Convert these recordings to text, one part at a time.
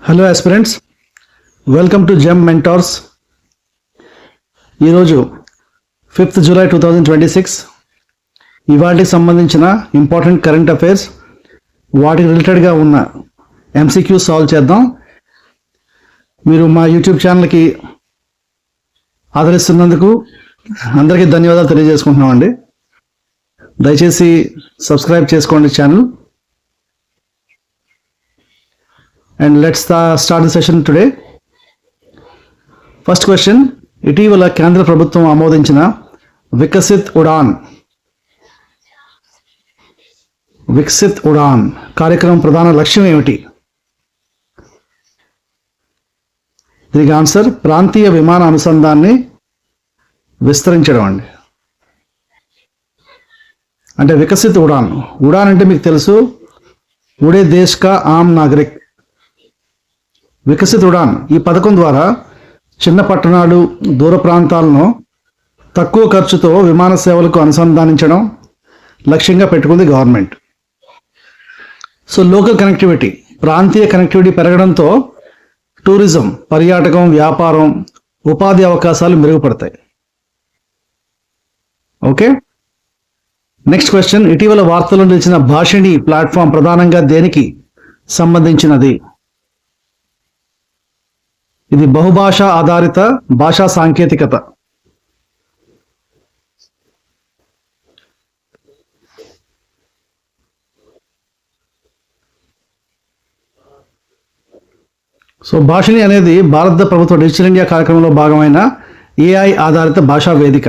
Hello aspirants, welcome to gem mentors. ఈరోజు 5th July 2026 ఇవాటికి సంబంధించిన important current affairs, వాటికి రిలేటెడ్గా ఉన్న ఎంసీక్యూ సాల్వ్ చేద్దాం. మీరు మా యూట్యూబ్ ఛానల్కి ఆదరిస్తున్నందుకు అందరికీ ధన్యవాదాలు తెలియజేసుకుంటున్నామండి. దయచేసి సబ్స్క్రైబ్ చేసుకోండి channel. And let's start the session today. First question, ఇటీవల కేంద్ర ప్రభుత్వం ఆమోదించిన వికసిత్ ఉడాన్ కార్యక్రమం ప్రధాన లక్ష్యం ఏమిటి? దీనికి ఆన్సర్ ప్రాంతీయ విమాన అనుసంధానాన్ని విస్తరించడం అండి. అంటే వికసిత్ ఉడాన్ అంటే మీకు తెలుసు, ఉడే దేశ్ కా ఆమ్ నాగరిక్. వికసిత్ ఉడాన్ ఈ పథకం ద్వారా చిన్న పట్టణాలు, దూర ప్రాంతాలను తక్కువ ఖర్చుతో విమాన సేవలకు అనుసంధానించడం లక్ష్యంగా పెట్టుకుంది గవర్నమెంట్. సో లోకల్ కనెక్టివిటీ, ప్రాంతీయ కనెక్టివిటీ పెరగడంతో టూరిజం, పర్యాటకం, వ్యాపారం, ఉపాధి అవకాశాలు మెరుగుపడతాయి. ఓకే, నెక్స్ట్ క్వశ్చన్, ఇటీవల వార్తల్లో నిలిచిన భాషిణి ప్లాట్ఫామ్ ప్రధానంగా దేనికి సంబంధించినది? ఇది బహుభాషా ఆధారిత భాషా సాంకేతికత. సో భాషిణి అనేది భారత ప్రభుత్వ డిజిటల్ ఇండియా కార్యక్రమంలో భాగమైన ఏఐ ఆధారిత భాషా వేదిక.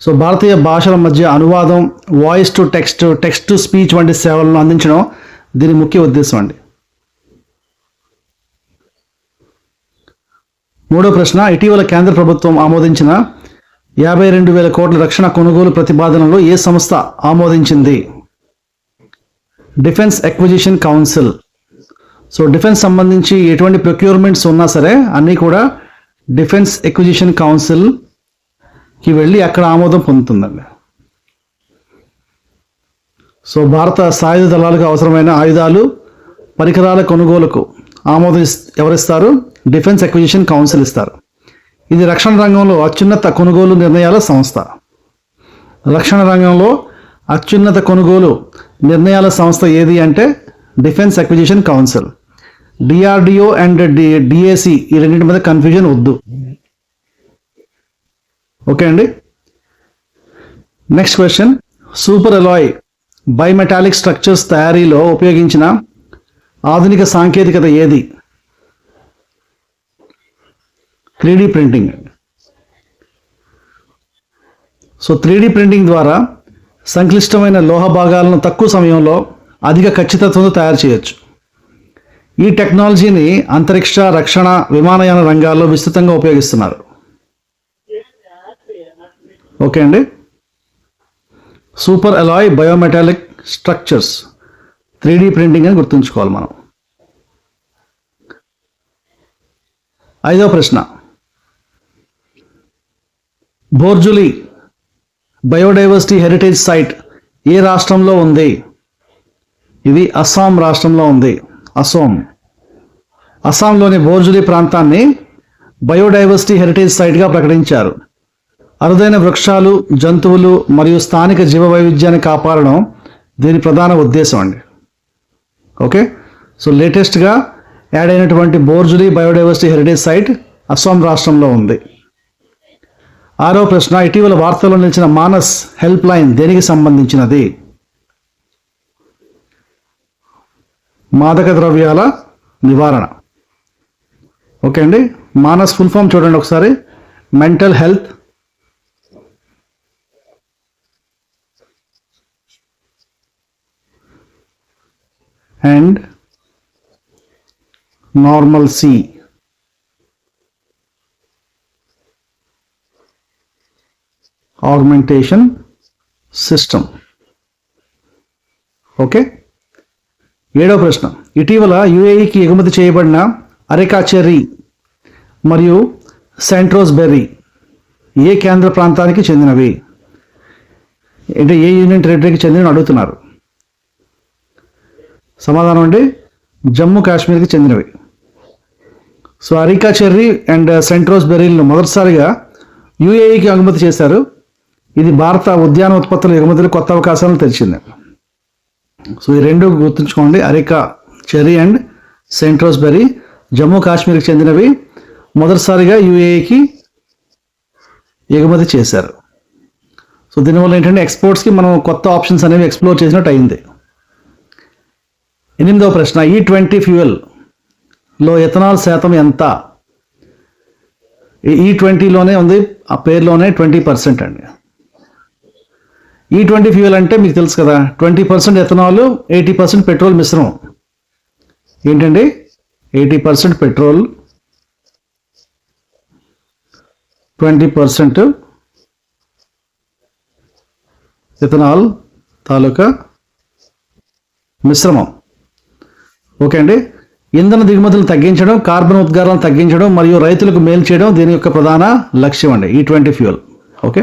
సో భారతీయ భాషల మధ్య అనువాదం, voice to text, text to speech వంటి సేవలను అందించడం దీని ముఖ్య ఉద్దేశం అండి. మూడో ప్రశ్న, ఇటీవల కేంద్ర ప్రభుత్వం ఆమోదించిన 52,000 కోట్ల రక్షణ కొనుగోలు ప్రతిపాదనలో ఏ సంస్థ ఆమోదించింది? Defence acquisition council. So defence సంబంధించి ఎటువంటి ప్రొక్యూర్మెంట్స్ ఉన్నా సరే అన్నీ కూడా డిఫెన్స్ ఎక్విజిషన్ కౌన్సిల్కి వెళ్ళి అక్కడ ఆమోదం పొందుతుందండి. సో భారత సాయుధ దళాలకు అవసరమైన ఆయుధాలు, పరికరాల కొనుగోలుకు ఆమోదం ఎవరిస్తారు? డిఫెన్స్ ఎక్విజిషన్ కౌన్సిల్ ఇస్తారు. ఇది రక్షణ రంగంలో అత్యున్నత కొనుగోలు నిర్ణయాల సంస్థ. రక్షణ రంగంలో అత్యున్నత కొనుగోలు నిర్ణయాల సంస్థ ఏది అంటే defence acquisition council. DRDO and DAC ఈ రెండింటి మీద కన్ఫ్యూజన్ వద్దు. ఓకే అండి. Next question, super Alai bimetallic structures తయారీలో ఉపయోగించిన ఆధునిక సాంకేతికత ఏది? 3D printing. So 3D printing ద్వారా సంక్లిష్టమైన లోహ భాగాలను తక్కువ సమయంలో అధిక ఖచ్చితత్వంతో తయారు చేయొచ్చు. ఈ టెక్నాలజీని అంతరిక్ష, రక్షణ, విమానయాన రంగాల్లో విస్తృతంగా ఉపయోగిస్తున్నారు. ఓకే అండి. Super alloy biometallic structures 3D printing అని గుర్తుంచుకోవాలి మనం. ఐదో ప్రశ్న, బోర్జులి బయోడైవర్సిటీ హెరిటేజ్ సైట్ ఏ రాష్ట్రంలో ఉంది? ఇది అస్సాం రాష్ట్రంలో ఉంది. అస్సాంలోని బోర్జులి ప్రాంతాన్ని బయోడైవర్సిటీ హెరిటేజ్ సైట్గా ప్రకటించారు. అరుదైన వృక్షాలు, జంతువులు మరియు స్థానిక జీవ వైవిధ్యాన్ని కాపాడడం దీని ప్రధాన ఉద్దేశం అండి. ఓకే, సో లేటెస్ట్గా యాడ్ అయినటువంటి బోర్జులి బయోడైవర్సిటీ హెరిటేజ్ సైట్ అస్సాం రాష్ట్రంలో ఉంది. ఆరో ప్రశ్న, ఇటీవల వార్తల్లో నిలిచిన మానస్ హెల్ప్ లైన్ దేనికి సంబంధించినది? మాదక ద్రవ్యాల నివారణ. ఓకే అండి. మానస్ ఫుల్ ఫామ్ చూడండి ఒకసారి, mental health and normalcy augmentation system. Okay. ఏడో ప్రశ్న, ఇటీవల యుఏఈకి ఎగుమతి చేయబడిన అరెకా చెర్రీ మరియు సెంట్రోస్ బెర్రీ ఏ కేంద్ర ప్రాంతానికి చెందినవి? అంటే ఏ యూనియన్ టెరిటరీకి చెందినవి అడుగుతున్నారు. సమాధానం అండి, జమ్మూ కాశ్మీర్కి చెందినవి. సో అరికా చెర్రీ అండ్ సెంట్రోస్ బెర్రీలను మొదటిసారిగా యుఏఈకి ఎగుమతి చేశారు. ఇది భారత ఉద్యాన ఉత్పత్తుల ఎగుమతులు కొత్త అవకాశాలను తెరిచింది. సో ఈ రెండు గుర్తుంచుకోండి, అరికా చెర్రీ అండ్ సెంట్రోస్ బెర్రీ జమ్మూ కాశ్మీర్కి చెందినవి, మొదటిసారిగా యుఏఈకి ఎగుమతి చేశారు. సో దీనివల్ల ఏంటంటే ఎక్స్పోర్ట్స్కి మనం కొత్త ఆప్షన్స్ అనేవి ఎక్స్ప్లోర్ చేసినట్టు అయింది. 8వ ప్రశ్న, E20 ఫ్యూయల్లో ఎథనాల్ శాతం ఎంత? E20లోనే ఉంది, ఆ పేరులోనే 20% అండి. E20 ఫ్యూయల్ అంటే మీకు తెలుసు కదా, 20% ఎథనాల్, 80% పెట్రోల్ మిశ్రమం. ఏంటండి? 80% పెట్రోల్, 20% ఇథనాల్ తాలూకా మిశ్రమం. ఓకే అండి. ఇంధన దిగుమతులను తగ్గించడం, కార్బన్ ఉద్గారాలను తగ్గించడం మరియు రైతులకు మేలు చేయడం దీని యొక్క ప్రధాన లక్ష్యం అండి E20 ఫ్యూయల్. ఓకే.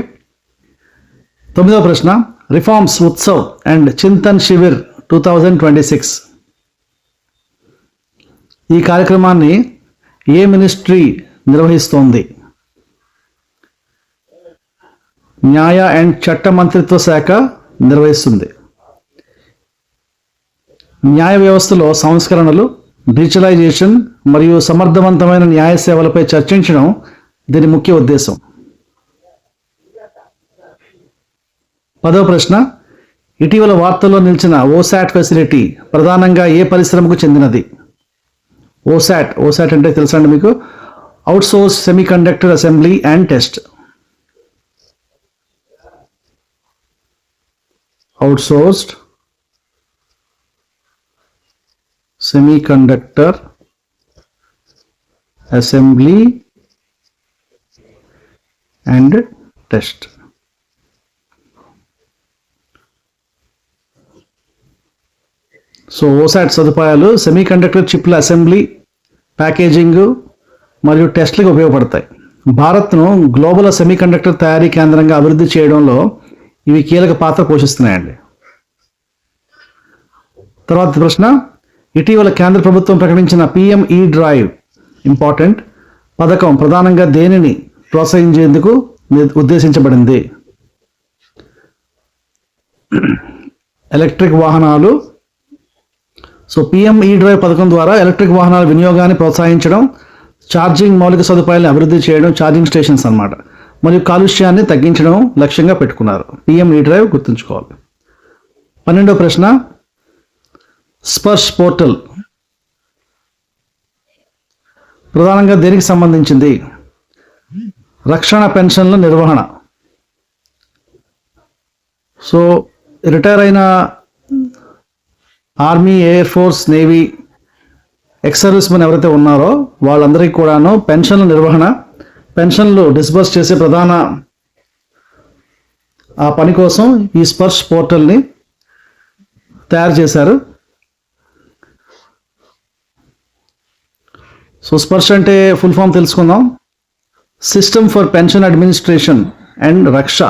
9వ ప్రశ్న, రిఫార్మ్స్ ఉత్సవ్ అండ్ చింతన్ శిబిర్ 2026 ఈ కార్యక్రమాన్ని ఏ మినిస్ట్రీ నిర్వహిస్తోంది? న్యాయ అండ్ చట్ట మంత్రిత్వ శాఖ నిర్వహిస్తుంది. న్యాయ వ్యవస్థలో సంస్కరణలు, డిజిటలైజేషన్ మరియు సమర్థవంతమైన న్యాయ సేవలపై చర్చించడం దీని ముఖ్య ఉద్దేశం. 10వ ప్రశ్న, ఇటీవల వార్తల్లో నిలిచిన ఓసాట్ ఫెసిలిటీ ప్రధానంగా ఏ పరిశ్రమకు చెందినది? ఓసాట్ అంటే తెలుసా అండి మీకు? Outsource semiconductor assembly and test. Outsourced semiconductor assembly and test. So OSAT సదుపాయాలు సెమీకండక్టర్ చిప్ల అసెంబ్లీ, ప్యాకేజింగ్ మరియు టెస్ట్లకు ఉపయోగపడతాయి. భారత్ను గ్లోబల్ సెమీకండక్టర్ తయారీ కేంద్రంగా అభివృద్ధి చేయడంలో ఇవి కీలక పాత్ర పోషిస్తున్నాయండి. తర్వాత ప్రశ్న, ఇటీవల కేంద్ర ప్రభుత్వం ప్రకటించిన PME డ్రైవ్ ఇంపార్టెంట్ పథకం ప్రధానంగా దేనిని ప్రోత్సహించేందుకు ఉద్దేశించబడింది? ఎలక్ట్రిక్ వాహనాలు. సో PME డ్రైవ్ పథకం ద్వారా ఎలక్ట్రిక్ వాహనాల వినియోగాన్ని ప్రోత్సహించడం, ఛార్జింగ్ మౌలిక సదుపాయాలను అభివృద్ధి చేయడం, ఛార్జింగ్ స్టేషన్స్ అన్నమాట, మరియు కాలుష్యాన్ని తగ్గించడం లక్ష్యంగా పెట్టుకున్నారు. PME డ్రైవ్ గుర్తుంచుకోవాలి. 12వ ప్రశ్న, స్పర్శ్ పోర్టల్ ప్రధానంగా దేనికి సంబంధించింది? రక్షణ పెన్షన్ల నిర్వహణ. సో రిటైర్ అయిన army, air force, navy, ex service men ఎవరైతే ఉన్నారో వాళ్ళందరికీ కూడాను పెన్షన్ల నిర్వహణ, పెన్షన్లు డిస్బర్స్ చేసే ప్రధాన ఆ పని కోసం ఈ స్పర్శ్ పోర్టల్ని తయారు చేశారు. సో స్పర్శ్ అంటే ఫుల్ ఫామ్ తెలుసుకుందాం. System for pension administration and Raksha.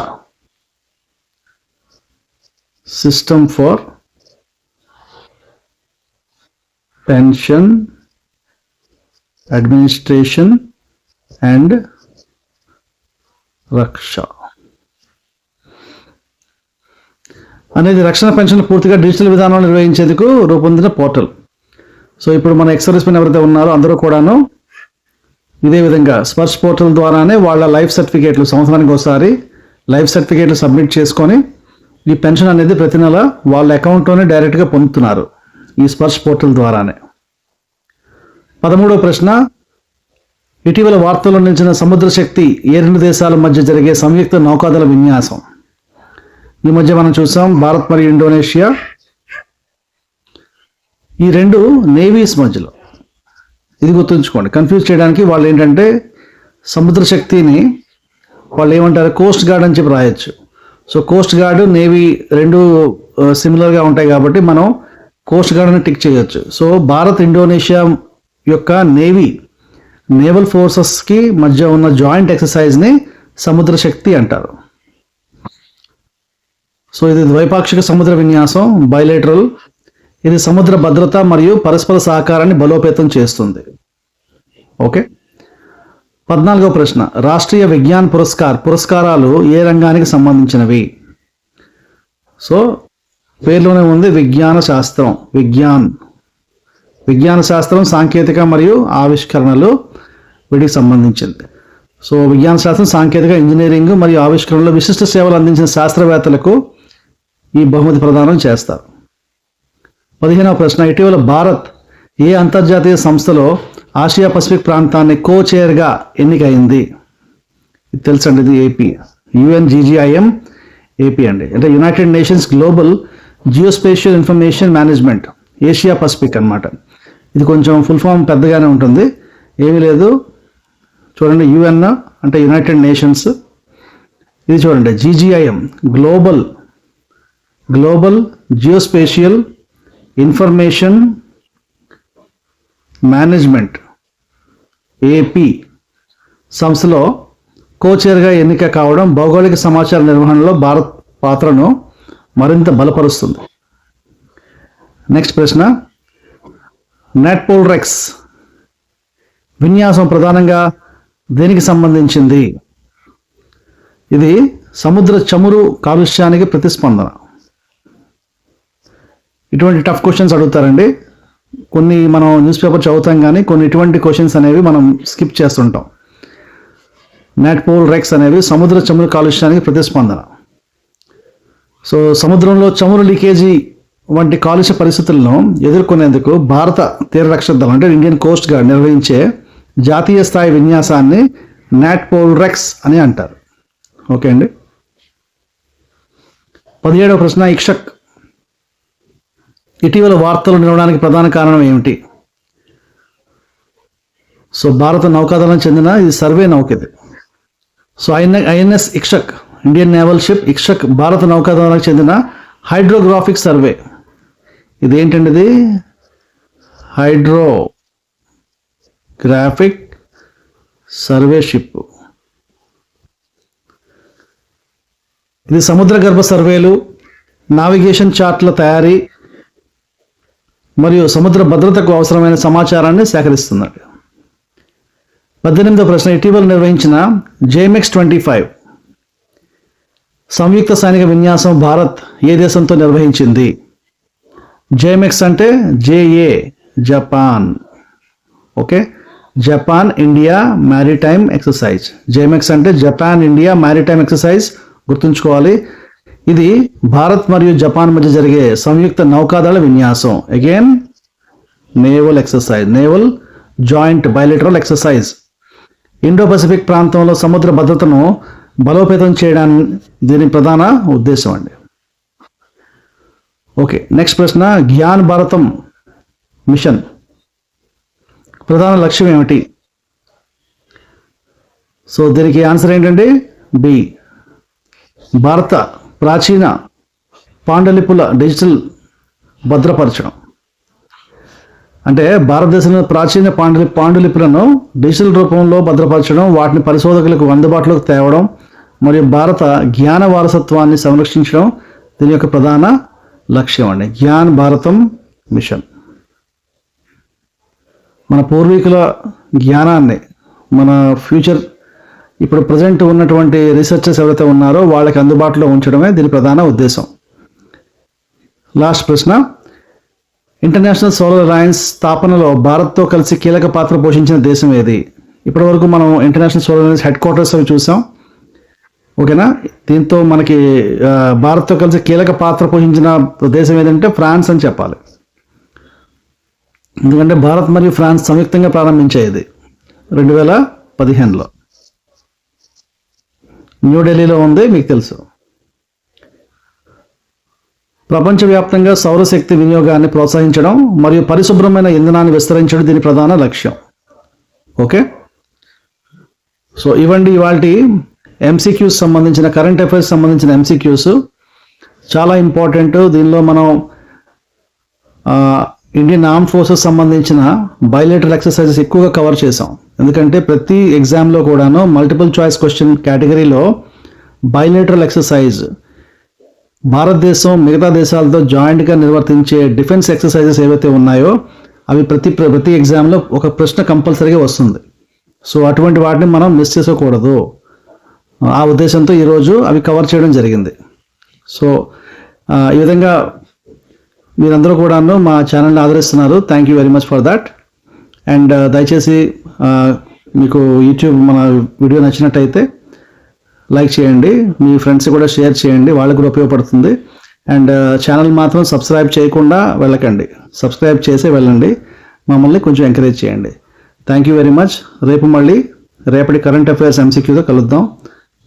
System for pension administration and Raksha అనేది రక్షణ పెన్షన్ పూర్తిగా డిజిటల్ విధానంలో నిర్వహించేందుకు రూపొందిన పోర్టల్. సో ఇప్పుడు మన ఎక్స్ సర్వీస్ మెన్ ఎవరైతే ఉన్నారో అందరూ కూడాను ఇదే విధంగా స్పర్శ్ పోర్టల్ ద్వారానే వాళ్ళ లైఫ్ సర్టిఫికేట్లు సంవత్సరానికి ఒకసారి లైఫ్ సర్టిఫికేట్లు సబ్మిట్ చేసుకొని ఈ పెన్షన్ అనేది ప్రతి నెల వాళ్ళ అకౌంట్లోనే డైరెక్ట్గా పొందుతున్నారు ఈ స్పర్శ్ పోర్టల్ ద్వారానే. 13వ ప్రశ్న, ఇటీవల వార్తల్లో నిలిచిన సముద్ర శక్తి ఏ రెండు దేశాల మధ్య జరిగే సంయుక్త నౌకాదళ విన్యాసం? ఈ మధ్య మనం చూసాం భారత్ మరియు ఇండోనేషియా, ఈ రెండు నేవీస్ మధ్యలో. ఇది గుర్తుంచుకోండి, కన్ఫ్యూజ్ చేయడానికి వాళ్ళు ఏంటంటే సముద్ర శక్తిని వాళ్ళు ఏమంటారు కోస్ట్ గార్డ్ అని చెప్పి రాయొచ్చు. సో కోస్ట్ గార్డ్, నేవీ రెండు సిమిలర్గా ఉంటాయి కాబట్టి మనం కోస్ట్ గార్డ్ అని టిక్ చేయొచ్చు. సో భారత్ ఇండోనేషియా యొక్క నేవల్ ఫోర్సెస్కి మధ్య ఉన్న జాయింట్ ఎక్సర్సైజ్ని సముద్ర శక్తి అంటారు. సో ఇది ద్వైపాక్షిక సముద్ర విన్యాసం, బైలేటరల్. ఇది సముద్ర భద్రత మరియు పరస్పర సహకారాన్ని బలోపేతం చేస్తుంది. ఓకే. 14వ ప్రశ్న, రాష్ట్రీయ విజ్ఞాన్ పురస్కారాలు ఏ రంగానికి సంబంధించినవి? సో పేర్లోనే ఉంది విజ్ఞాన శాస్త్రం. విజ్ఞాన శాస్త్రం, సాంకేతిక మరియు ఆవిష్కరణలు వీటికి సంబంధించింది. సో విజ్ఞాన శాస్త్రం, సాంకేతిక, ఇంజనీరింగ్ మరియు ఆవిష్కరణలో విశిష్ట సేవలు అందించిన శాస్త్రవేత్తలకు ఈ బహుమతి ప్రదానం చేస్తారు. 15వ ప్రశ్న, ఇటీవల భారత్ ఏ అంతర్జాతీయ సంస్థలో ఆసియా పసిఫిక్ ప్రాంతాన్ని కో-చైర్గా ఎన్నికైంది? ఇది తెలుసండి, ఇది ఏపీ, UNGGIM ఏపీ అండి. అంటే United nations global geospatial information management Asia Pacific అన్నమాట. ఇది కొంచెం ఫుల్ ఫామ్ పెద్దగానే ఉంటుంది, ఏమీ లేదు. చూడండి, UN అంటే యునైటెడ్ నేషన్స్, ఇది చూడండి GGIM global geospatial information management AP సంస్థలో కో-చైర్గా ఎన్నిక కావడం భౌగోళిక సమాచార నిర్వహణలో భారత్ పాత్రను మరింత బలపరుస్తుంది. నెక్స్ట్ ప్రశ్న, నెట్పోల్రెక్స్ విన్యాసం ప్రధానంగా దేనికి సంబంధించింది? ఇది సముద్ర చమురు కాలుష్యానికి ప్రతిస్పందన. ఇటువంటి టఫ్ క్వశ్చన్స్ అడుగుతారండి. కొన్ని మనం న్యూస్ పేపర్ చదువుతాం, కానీ కొన్ని ఇటువంటి క్వశ్చన్స్ అనేవి మనం స్కిప్ చేస్తుంటాం. నెట్పోల్రెక్స్ అనేవి సముద్ర చమురు కాలుష్యానికి ప్రతిస్పందన. సో సముద్రంలో చమురు లీకేజీ వంటి కాలుష్య పరిస్థితులను ఎదుర్కొనేందుకు భారత తీర రక్షక దళం అంటే ఇండియన్ కోస్ట్ గార్డ్ నిర్వహించే జాతీయ స్థాయి విన్యాసాన్ని నెట్పోల్రెక్స్ అని అంటారు. ఓకే అండి. 17వ ప్రశ్న, ఇక్షక్ ఇటీవల వార్తలు నిలవడానికి ప్రధాన కారణం ఏమిటి? సో భారత నౌకాదళం చెందిన ఇది సర్వే నౌక ఇది. So INS Ikshak, Indian naval ship Ikshak భారత నౌకాదళానికి చెందిన హైడ్రోగ్రాఫిక్ సర్వే. ఇదేంటండి? ఇది హైడ్రోగ్రాఫిక్ సర్వే షిప్. ఇది సముద్ర గర్భ సర్వేలు, నావిగేషన్ చార్ట్ల తయారీ మరియు సముద్ర భద్రతకు అవసరమైన సమాచారాన్ని సేకరిస్తుంది. 18వ ప్రశ్న, ఇటీవల నిర్వహించిన JMX 25 సంయుక్త సైనిక విన్యాసం భారత్ ఏ దేశంతో నిర్వహించింది? JMX అంటే JA Japan. Okay, Japan India maritime exercise. JMX అంటే జపాన్ ఇండియా మ్యారిటైమ్ ఎక్సర్సైజ్, గుర్తుంచుకోవాలి. ఇది భారత్ మరియు జపాన్ మధ్య జరిగే సంయుక్త నౌకాదళ విన్యాసం. Again naval exercise, naval joint bilateral exercise. Indo Pacific ప్రాంతంలో సముద్ర భద్రతను బలోపేతం చేయడానికి దీని ప్రధాన ఉద్దేశం అండి. ఓకే, నెక్స్ట్ ప్రశ్న, జ్ఞాన్ భారతం మిషన్ ప్రధాన లక్ష్యం ఏమిటి? సో దీనికి ఆన్సర్ ఏంటంటే B, భారత ప్రాచీన పాండలిపుల డిజిటల్ భద్రపరచడం. అంటే భారతదేశంలో ప్రాచీన పాండులిపులను డిజిటల్ రూపంలో భద్రపరచడం, వాటిని పరిశోధకులకు అందుబాటులోకి తేవడం మరియు భారత జ్ఞాన వారసత్వాన్ని సంరక్షించడం దీని యొక్క ప్రధాన లక్ష్యం అండి. జ్ఞాన్ భారతం మిషన్ మన పూర్వీకుల జ్ఞానాన్ని, మన ఫ్యూచర్ ఇప్పుడు ప్రజెంట్ ఉన్నటువంటి రీసెర్చర్స్ ఎవరైతే ఉన్నారో వాళ్ళకి అందుబాటులో ఉంచడమే దీని ప్రధాన ఉద్దేశం. లాస్ట్ ప్రశ్న, ఇంటర్నేషనల్ సోలార్ అలయన్స్ స్థాపనలో భారత్తో కలిసి కీలక పాత్ర పోషించిన దేశం ఏది? ఇప్పటి వరకు మనం international solar alliance head quarters అవి చూసాం. ఓకేనా, దీంతో మనకి భారత్తో కలిసి కీలక పాత్ర పోషించిన దేశం ఏదంటే ఫ్రాన్స్ అని చెప్పాలి. ఎందుకంటే భారత్ మరియు ఫ్రాన్స్ సంయుక్తంగా ప్రారంభించేది 2015లో. న్యూఢిల్లీలో ఉంది, మీకు తెలుసు. ప్రపంచవ్యాప్తంగా సౌరశక్తి వినియోగాన్ని ప్రోత్సహించడం మరియు పరిశుభ్రమైన ఇంధనాన్ని విస్తరించడం దీని ప్రధాన లక్ష్యం. ఓకే, సో ఇవండి ఇవాల్టి MCQs సంబంధించిన, కరెంట్ అఫైర్స్ సంబంధించిన MCQs చాలా ఇంపార్టెంట్. దీనిలో మనం ఇండియన్ ఆర్మ్డ్ ఫోర్సెస్ సంబంధించిన బైలేటరల్ ఎక్సర్సైజెస్ ఎక్కువగా కవర్ చేసాం. ఎందుకంటే ప్రతి ఎగ్జామ్లో కూడాను మల్టిపుల్ చాయిస్ క్వశ్చన్ కేటగిరీలో బైలేటరల్ ఎక్సర్సైజ్, భారతదేశం మిగతా దేశాలతో జాయింట్గా నిర్వర్తించే డిఫెన్స్ ఎక్సర్సైజెస్ ఏవైతే ఉన్నాయో అవి ప్రతి ఎగ్జామ్లో ఒక ప్రశ్న కంపల్సరీగా వస్తుంది. సో అటువంటి వాటిని మనం మిస్ చేసుకోకూడదు. ఆ ఉద్దేశంతో ఈరోజు అవి కవర్ చేయడం జరిగింది. సో ఈ విధంగా మీరందరూ కూడాను మా ఛానల్ని ఆదరిస్తున్నారు. Thank you very much for that. And దయచేసి మీకు యూట్యూబ్ మన వీడియో నచ్చినట్టయితే లైక్ చేయండి, మీ ఫ్రెండ్స్ కూడా షేర్ చేయండి, వాళ్ళకు కూడా ఉపయోగపడుతుంది. అండ్ ఛానల్ మాత్రం సబ్స్క్రైబ్ చేయకుండా వెళ్ళకండి, సబ్స్క్రైబ్ చేసే వెళ్ళండి, మమ్మల్ని కొంచెం ఎంకరేజ్ చేయండి. Thank you very much. రేపు మళ్ళీ రేపటి కరెంట్ అఫైర్స్ ఎంసీక్యూతో కలుద్దాం.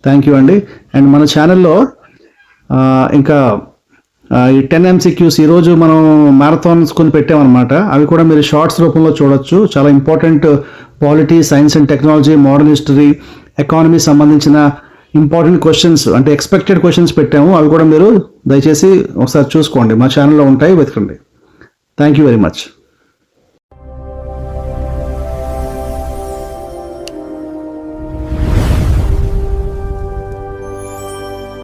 థ్యాంక్ యూ అండి. అండ్ మన ఛానల్లో ఇంకా ఈ 10 MCQs ఈరోజు మనం మ్యారథాన్స్ కొన్ని పెట్టామన్నమాట. అవి కూడా మీరు షార్ట్స్ రూపంలో చూడొచ్చు. చాలా important polity, science and technology, modern history, economy సంబంధించిన ఇంపార్టెంట్ క్వశ్చన్స్, అంటే ఎక్స్పెక్టెడ్ క్వశ్చన్స్ పెట్టాము. అవి కూడా మీరు దయచేసి ఒకసారి చూసుకోండి, మా ఛానల్లో ఉంటాయి, వెతకండి. Thank you very much.